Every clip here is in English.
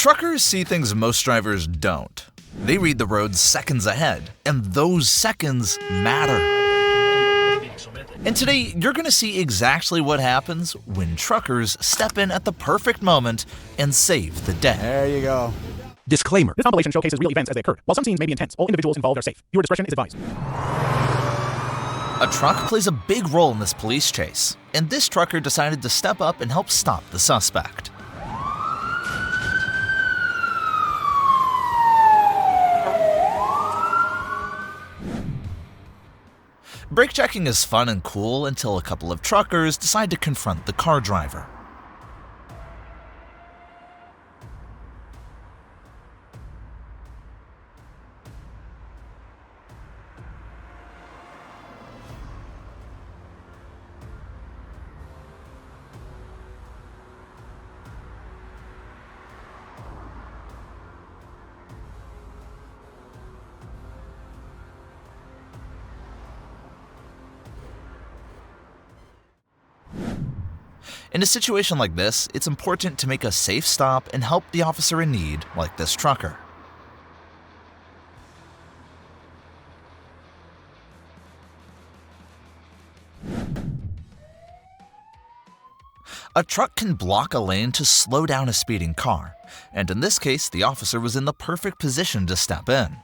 Truckers see things most drivers don't. They read the road seconds ahead, and those seconds matter. And today, you're going to see exactly what happens when truckers step in at the perfect moment and save the day. There you go. Disclaimer. This compilation showcases real events as they occurred. While some scenes may be intense, all individuals involved are safe. Your discretion is advised. A truck plays a big role in this police chase, and this trucker decided to step up and help stop the suspect. Brake checking is fun and cool until a couple of truckers decide to confront the car driver. In a situation like this, it's important to make a safe stop and help the officer in need, like this trucker. A truck can block a lane to slow down a speeding car, and in this case, the officer was in the perfect position to step in.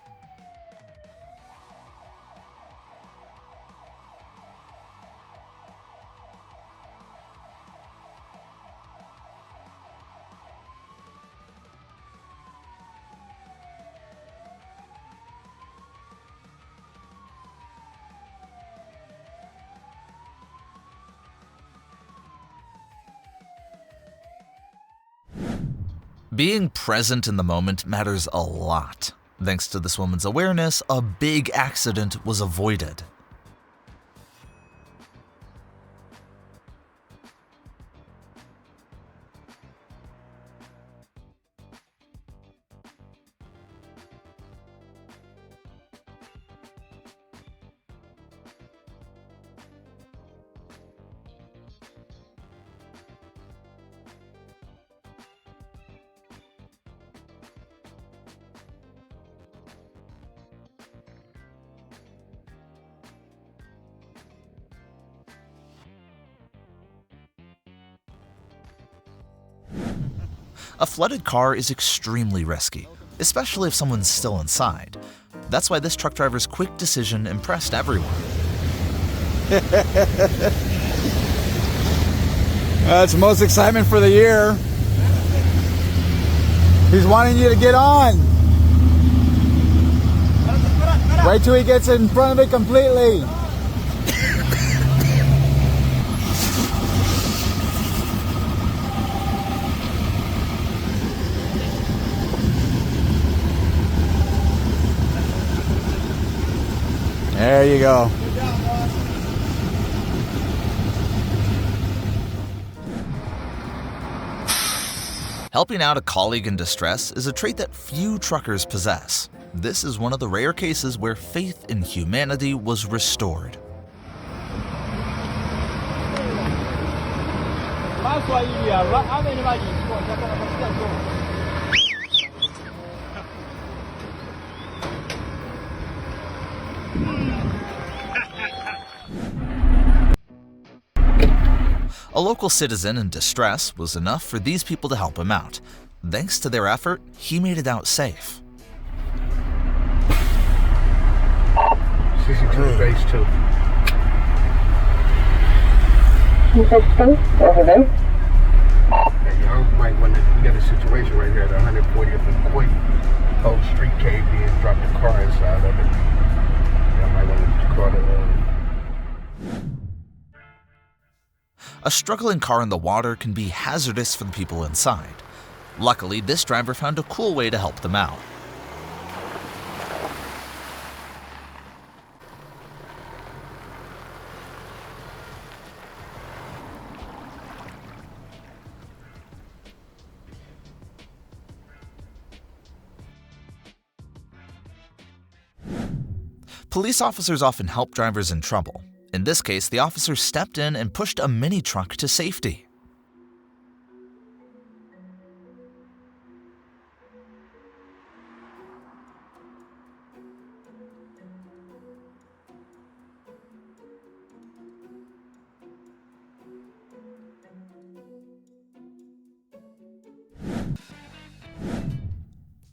Being present in the moment matters a lot. Thanks to this woman's awareness, a big accident was avoided. A flooded car is extremely risky, especially if someone's still inside. That's why this truck driver's quick decision impressed everyone. That's the most excitement for the year. He's wanting you to get on. Wait till he gets in front of it completely. There you go. Helping out a colleague in distress is a trait that few truckers possess. This is one of the rare cases where faith in humanity was restored. A local citizen in distress was enough for these people to help him out. Thanks to their effort, he made it out safe. 62 base 2. Over there. Hey, y'all might want to, we got a situation right here at 140th and Quake. Whole street caved in, dropped a car inside of it. Y'all might want to call it. A struggling car in the water can be hazardous for the people inside. Luckily, this driver found a cool way to help them out. Police officers often help drivers in trouble. In this case, the officer stepped in and pushed a mini truck to safety.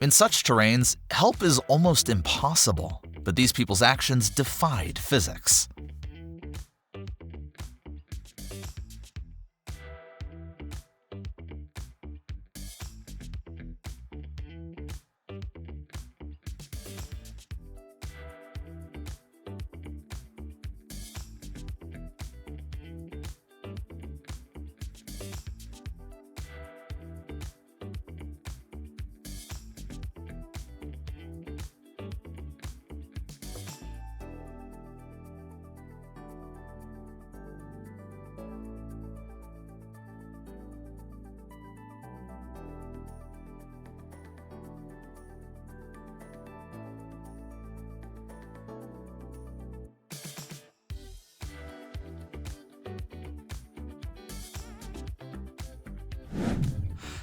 In such terrains, help is almost impossible, but these people's actions defied physics.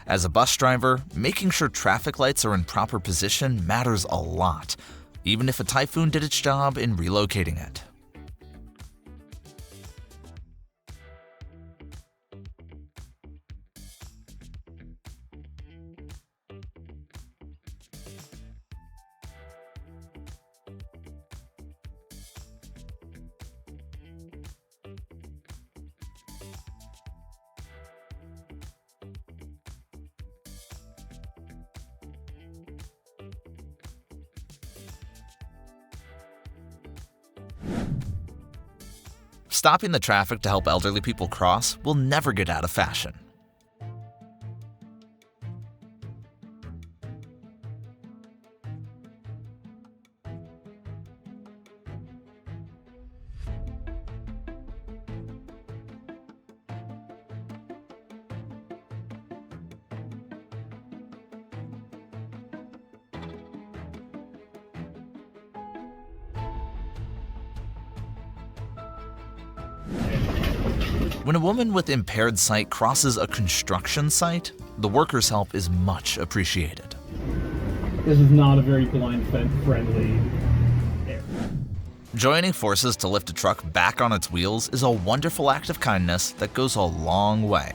As a bus driver, making sure traffic lights are in proper position matters a lot, even if a typhoon did its job in relocating it. Stopping the traffic to help elderly people cross will never get out of fashion. When a woman with impaired sight crosses a construction site, the worker's help is much appreciated. This is not a very blind-friendly area. Joining forces to lift a truck back on its wheels is a wonderful act of kindness that goes a long way.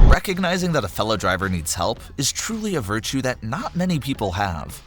Recognizing that a fellow driver needs help is truly a virtue that not many people have.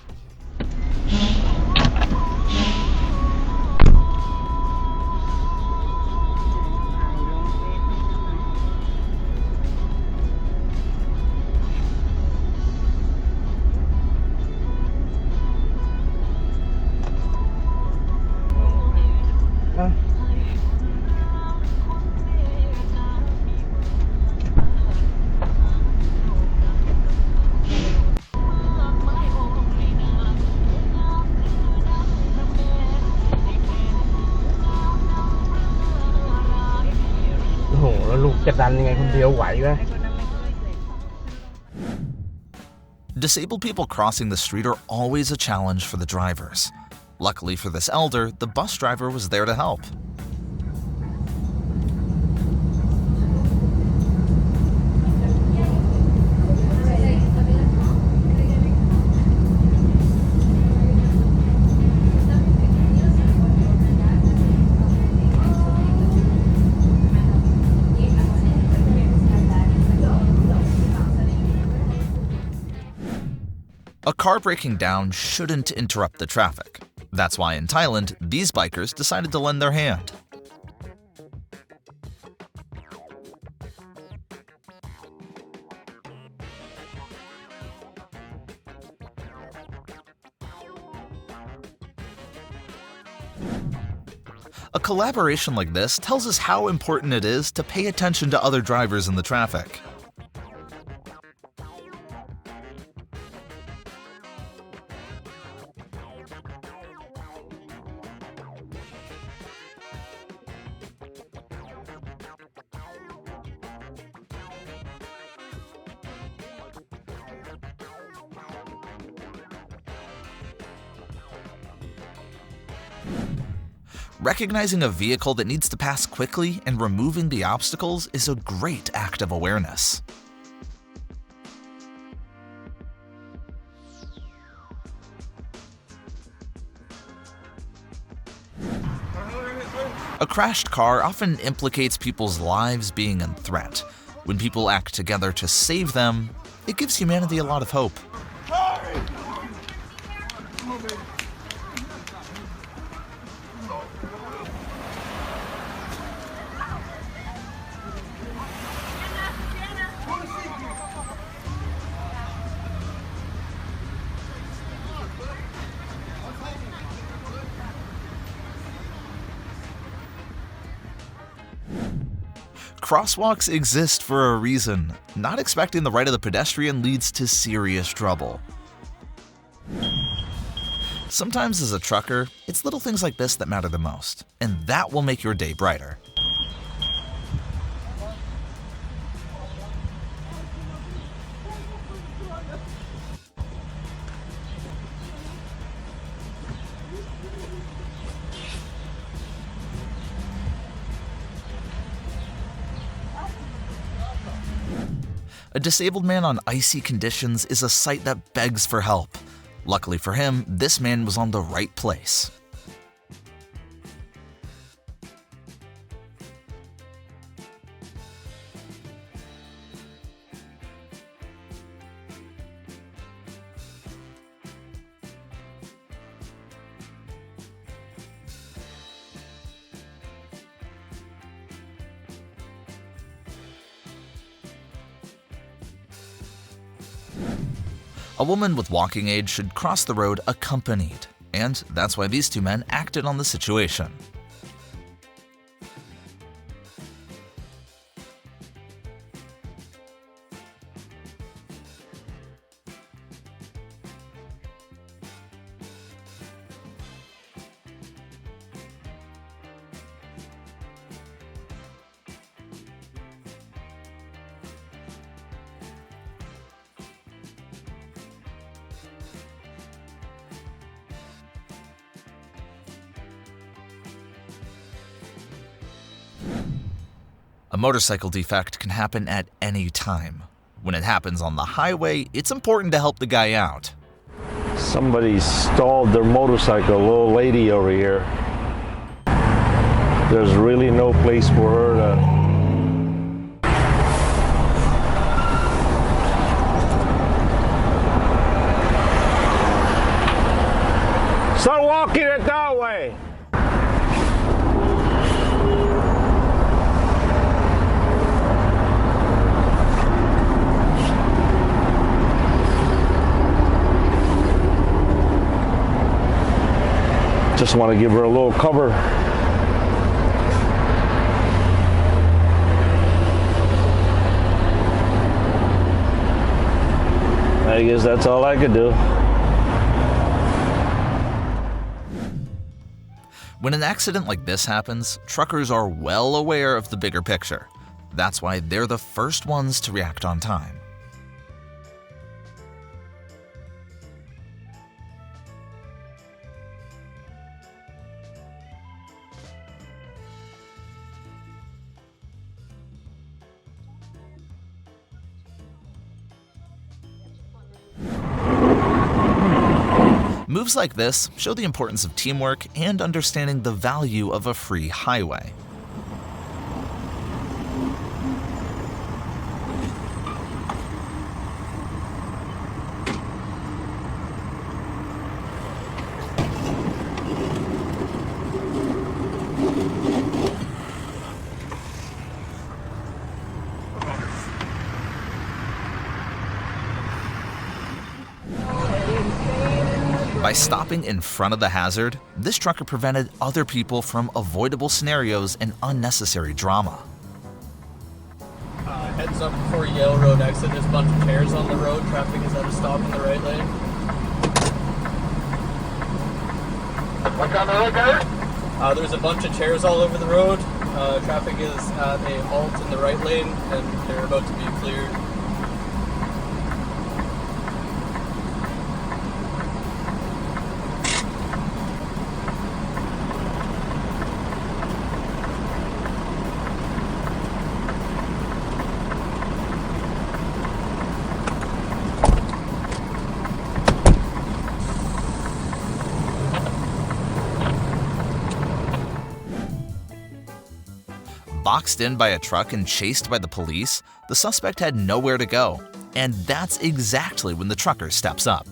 Disabled people crossing the street are always a challenge for the drivers. Luckily for this elder, the bus driver was there to help. A car breaking down shouldn't interrupt the traffic. That's why in Thailand, these bikers decided to lend their hand. A collaboration like this tells us how important it is to pay attention to other drivers in the traffic. Recognizing a vehicle that needs to pass quickly and removing the obstacles is a great act of awareness. A crashed car often implicates people's lives being in threat. When people act together to save them, it gives humanity a lot of hope. Crosswalks exist for a reason. Not expecting the right of the pedestrian leads to serious trouble. Sometimes as a trucker, it's little things like this that matter the most, and that will make your day brighter. A disabled man on icy conditions is a sight that begs for help. Luckily for him, this man was on the right place. A woman with walking aid should cross the road accompanied, and that's why these two men acted on the situation. A motorcycle defect can happen at any time. When it happens on the highway, it's important to help the guy out. Somebody stalled their motorcycle, a little lady over here. There's really no place for her to... Start walking it that way. Just want to give her a little cover. I guess that's all I could do. When an accident like this happens, truckers are well aware of the bigger picture. That's why they're the first ones to react on time. Moves like this show the importance of teamwork and understanding the value of a free highway. By stopping in front of the hazard, this trucker prevented other people from avoidable scenarios and unnecessary drama. Heads up before Yale Road exit. There's a bunch of chairs on the road. Traffic is at a stop in the right lane. What's on the road, guys? There's a bunch of chairs all over the road. Traffic is at a halt in the right lane, and they're about to be cleared. Boxed in by a truck and chased by the police, the suspect had nowhere to go. And that's exactly when the trucker steps up.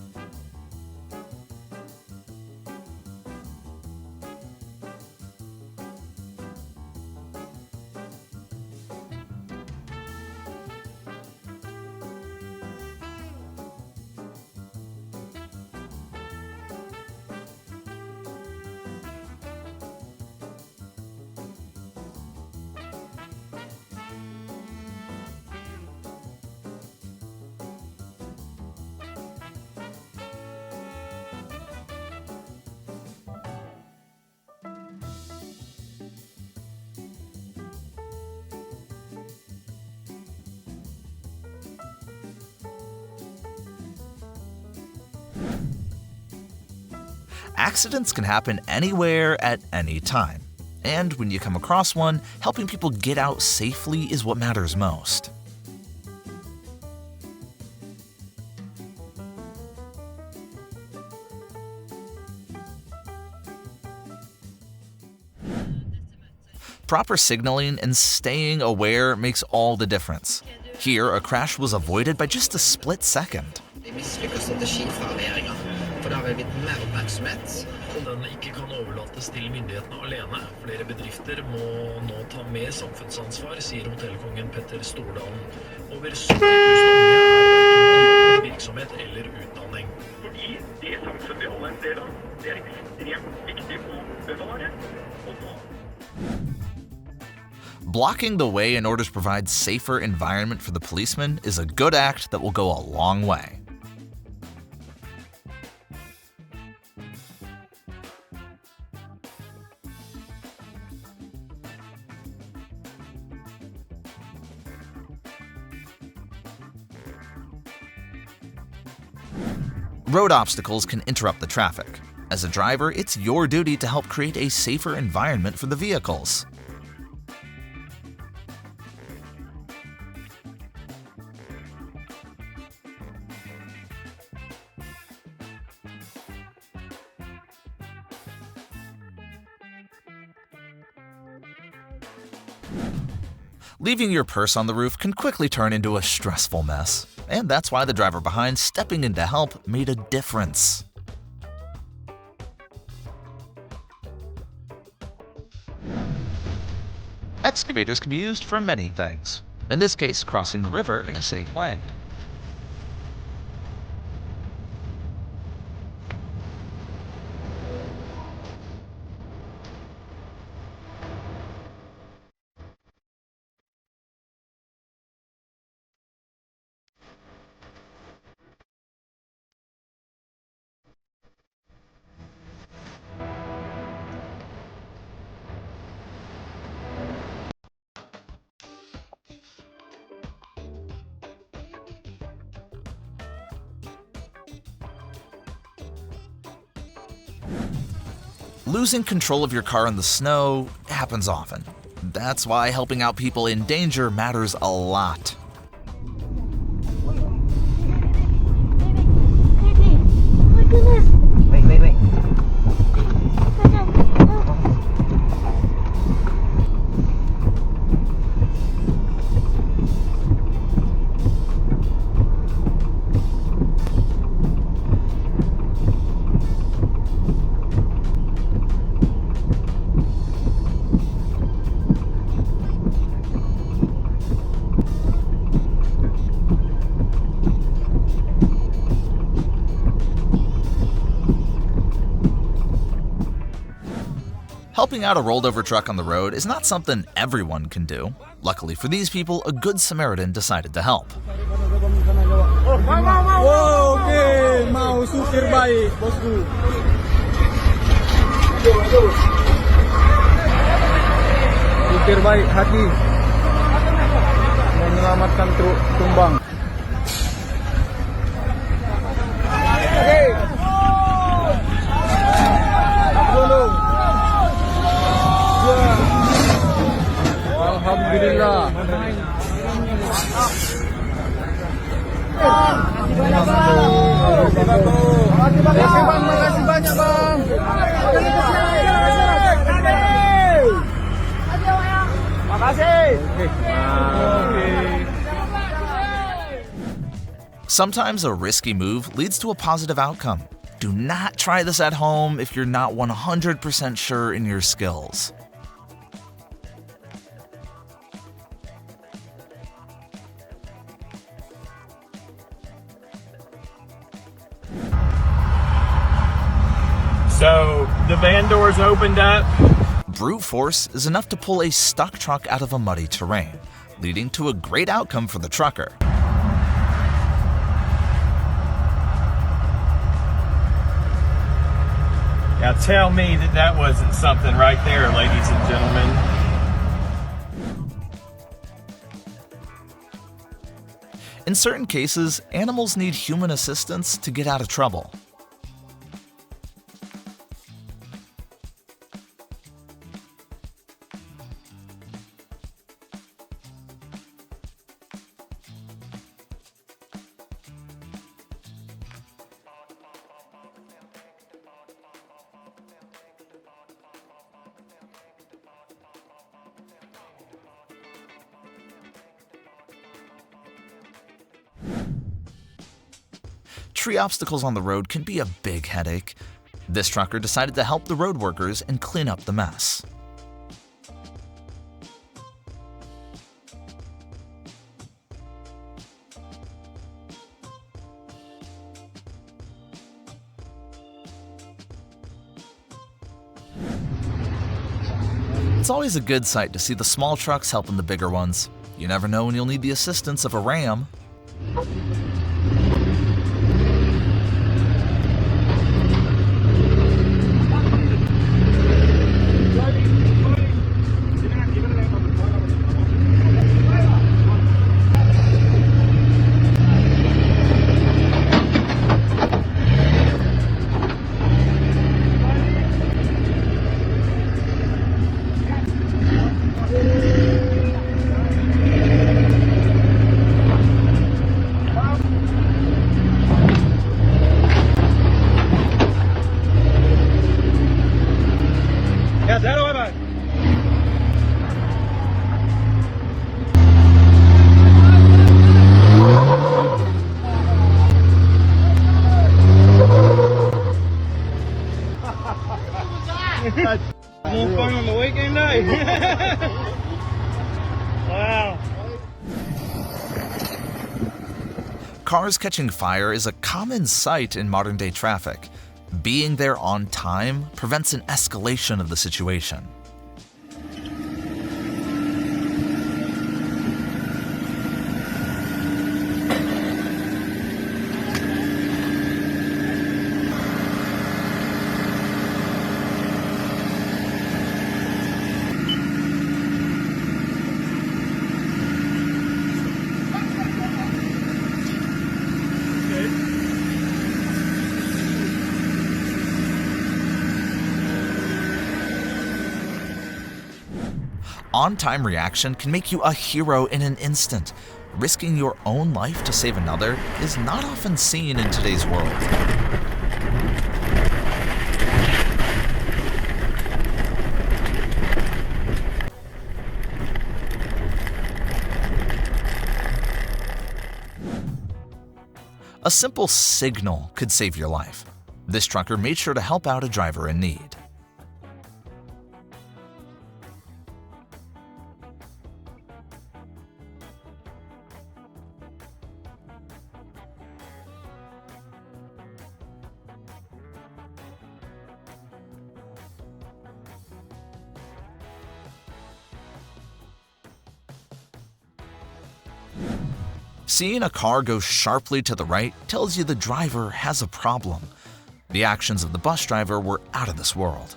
Accidents can happen anywhere at any time. And when you come across one, helping people get out safely is what matters most. Proper signaling and staying aware makes all the difference. Here, a crash was avoided by just a split second. For det har vel blitt mer oppmerksomhet. Og den ikke kan overlates til myndighetene alene. Flere bedrifter må nå ta mer samfunnsansvar, sier hotellkongen Petter Stordalen. Over 70 000 unge i virksomhet eller utdanning. Fordi det samfunnet vi alle en del av, det ekstremt viktig å bevare. Blocking the way in order to provide safer environment for the policemen is a good act that will go a long way. Road obstacles can interrupt the traffic. As a driver, it's your duty to help create a safer environment for the vehicles. Leaving your purse on the roof can quickly turn into a stressful mess, and that's why the driver behind stepping in to help made a difference. Excavators can be used for many things. In this case, crossing the river in a safe way. Losing control of your car in the snow happens often. That's why helping out people in danger matters a lot. Helping out a rolled-over truck on the road is not something everyone can do. Luckily for these people, a good Samaritan decided to help. Oke, mau supir baik, bosku. Supir baik hati menyelamatkan truk tumbang. Alhamdulillah. Makasih banyak bang. Makasih. Sometimes a risky move leads to a positive outcome. Do not try this at home if you're not 100% sure in your skills. So the van doors opened up. Brute force is enough to pull a stuck truck out of a muddy terrain, leading to a great outcome for the trucker. Now tell me that that wasn't something right there, ladies and gentlemen. In certain cases, animals need human assistance to get out of trouble. Tree obstacles on the road can be a big headache. This trucker decided to help the road workers and clean up the mess. It's always a good sight to see the small trucks helping the bigger ones. You never know when you'll need the assistance of a ram. More fun on the weekend, eh? Wow. Cars catching fire is a common sight in modern-day traffic. Being there on time prevents an escalation of the situation. On-time reaction can make you a hero in an instant. Risking your own life to save another is not often seen in today's world. A simple signal could save your life. This trucker made sure to help out a driver in need. Seeing a car go sharply to the right tells you the driver has a problem. The actions of the bus driver were out of this world.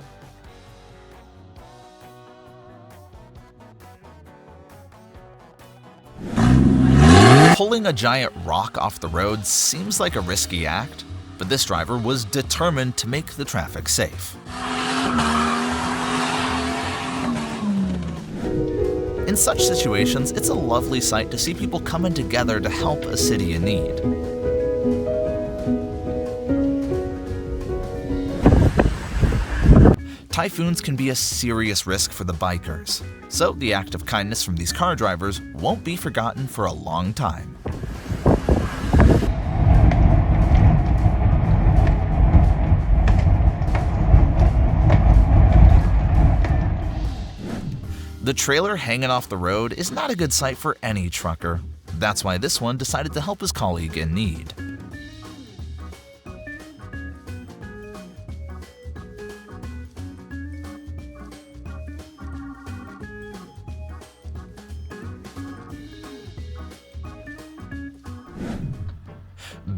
Pulling a giant rock off the road seems like a risky act, but this driver was determined to make the traffic safe. In such situations, it's a lovely sight to see people coming together to help a city in need. Typhoons can be a serious risk for the bikers, so the act of kindness from these car drivers won't be forgotten for a long time. The trailer hanging off the road is not a good sight for any trucker. That's why this one decided to help his colleague in need.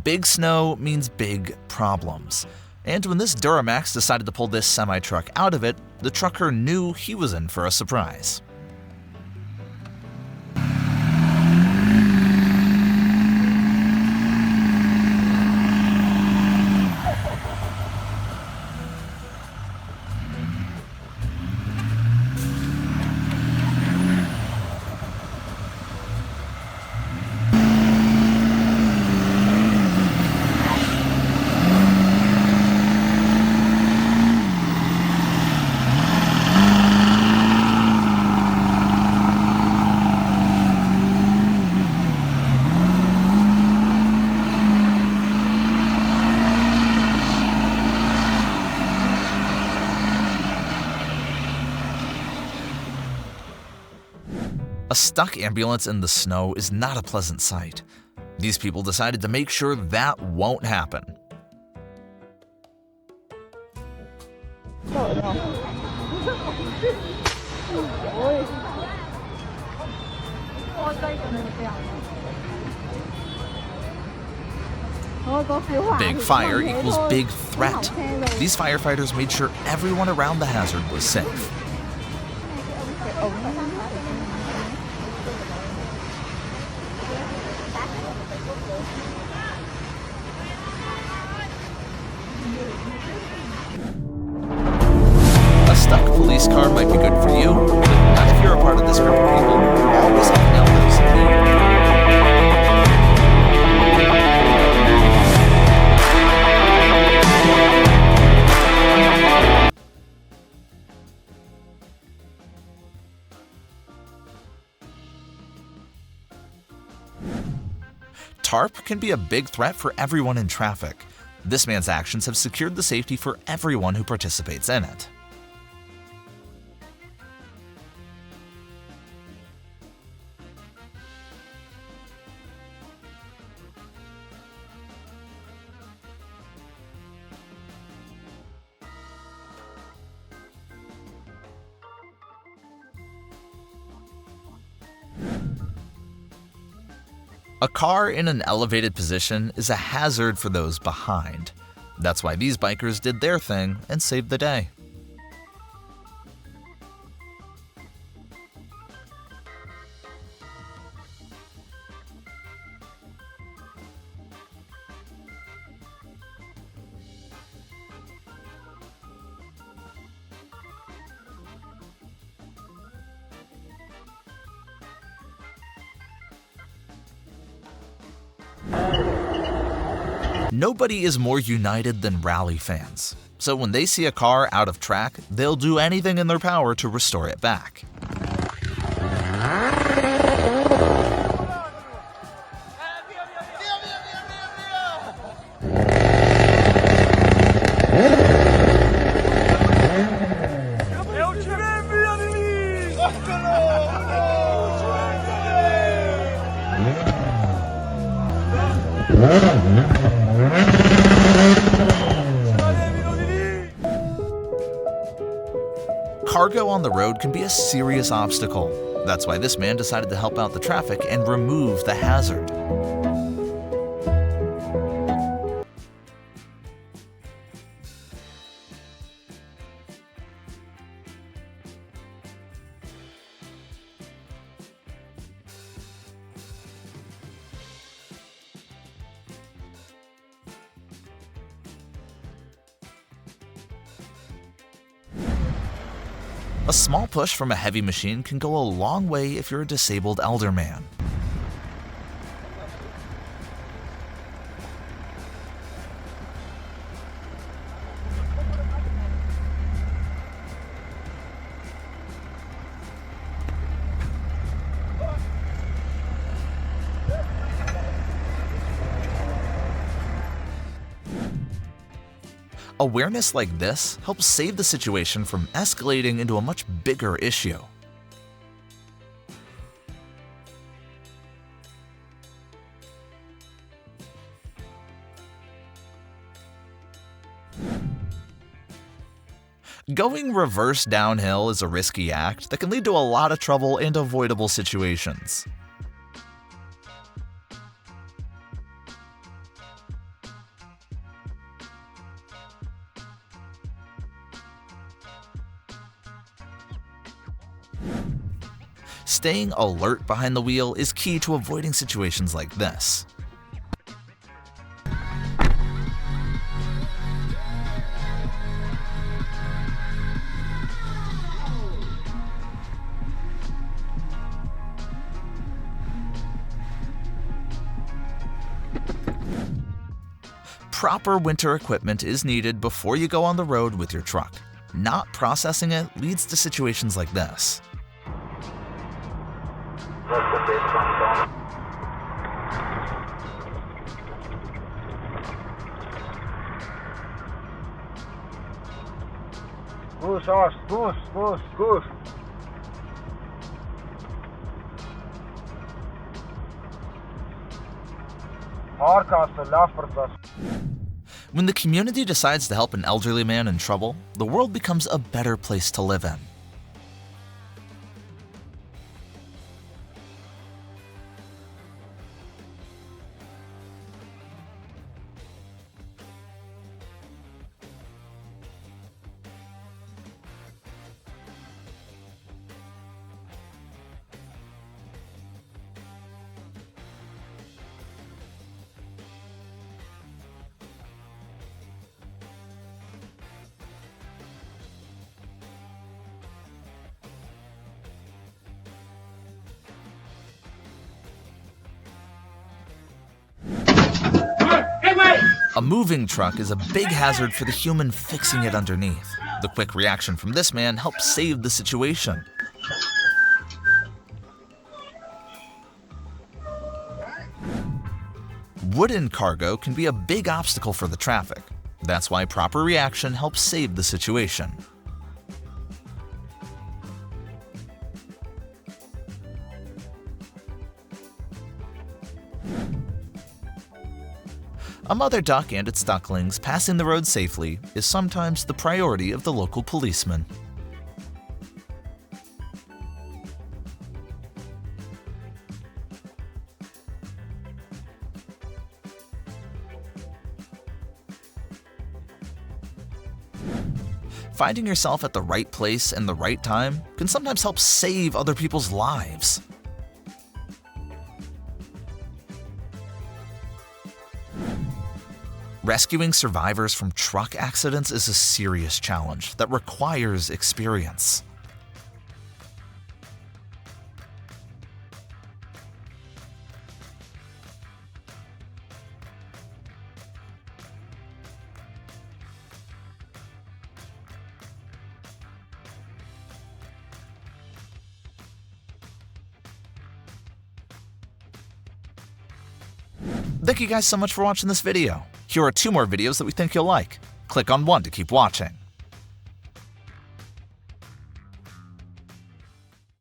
Big snow means big problems. And when this Duramax decided to pull this semi-truck out of it, the trucker knew he was in for a surprise. A stuck ambulance in the snow is not a pleasant sight. These people decided to make sure that won't happen. Big fire equals big threat. These firefighters made sure everyone around the hazard was safe. A stuck police car might be good for you, but not if you're a part of this group of people who are always helping out those in need. Tarp can be a big threat for everyone in traffic. This man's actions have secured the safety for everyone who participates in it. A car in an elevated position is a hazard for those behind. That's why these bikers did their thing and saved the day. Nobody is more united than rally fans. So when they see a car out of track, they'll do anything in their power to restore it back. Cargo on the road can be a serious obstacle. That's why this man decided to help out the traffic and remove the hazard. A small push from a heavy machine can go a long way if you're a disabled elder man. Awareness like this helps save the situation from escalating into a much bigger issue. Going reverse downhill is a risky act that can lead to a lot of trouble and avoidable situations. Staying alert behind the wheel is key to avoiding situations like this. Proper winter equipment is needed before you go on the road with your truck. Not processing it leads to situations like this. Push. When the community decides to help an elderly man in trouble, the world becomes a better place to live in. A moving truck is a big hazard for the human fixing it underneath. The quick reaction from this man helped save the situation. Wooden cargo can be a big obstacle for the traffic. That's why proper reaction helps save the situation. A mother duck and its ducklings passing the road safely is sometimes the priority of the local policeman. Finding yourself at the right place and the right time can sometimes help save other people's lives. Rescuing survivors from truck accidents is a serious challenge that requires experience. Thank you guys so much for watching this video. Here are 2 more videos that we think you'll like. Click on one to keep watching.